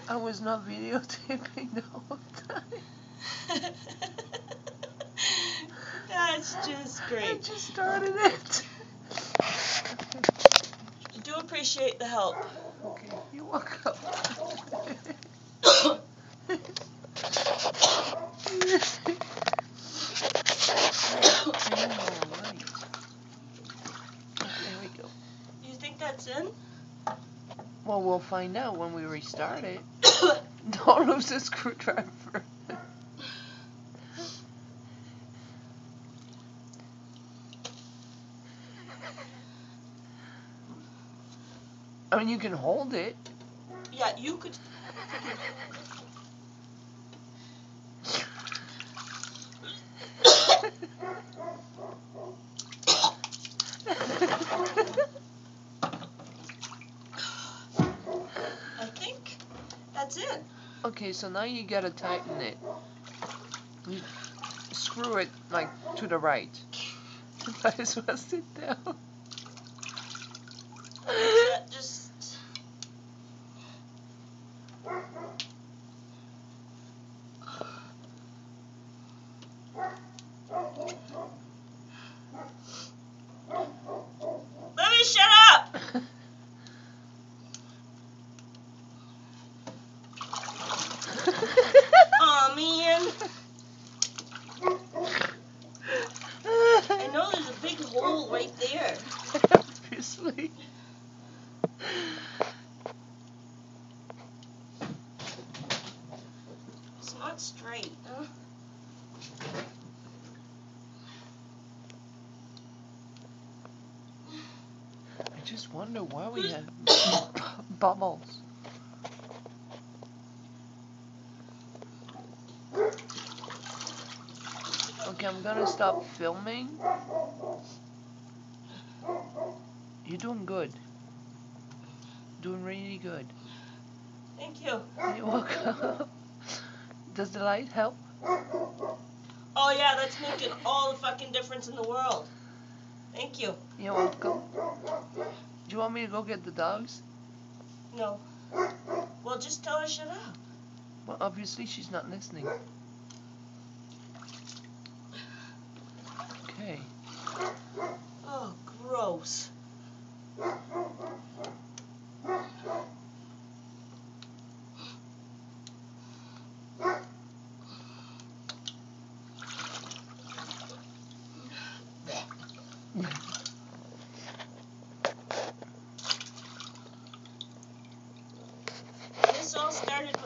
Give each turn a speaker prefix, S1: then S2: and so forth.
S1: I was not videotaping the whole time.
S2: That's just great.
S1: I just started it.
S2: I do appreciate the help.
S1: Okay, you're welcome. There we go.
S2: You think that's in?
S1: Well, we'll find out when we restart it. Don't lose the screwdriver. I mean, you can hold it.
S2: Yeah, you could. I think that's it.
S1: Okay, so now you gotta tighten it. You screw it like to the right. Might as well sit down.
S2: Just. Let me shut up! Aw, man. I know there's a big hole right there.
S1: Obviously.
S2: It's not straight, huh?
S1: I just wonder why we have bubbles. Okay, I'm gonna stop filming. You're doing good. Doing really good.
S2: Thank you.
S1: You're welcome. Does the light help?
S2: Oh yeah, that's making all the fucking difference in the world. Thank you.
S1: You're welcome. Do you want me to go get the dogs?
S2: No. Well, just tell her shut up.
S1: Well, obviously she's not listening. Okay.
S2: Oh, gross. This all started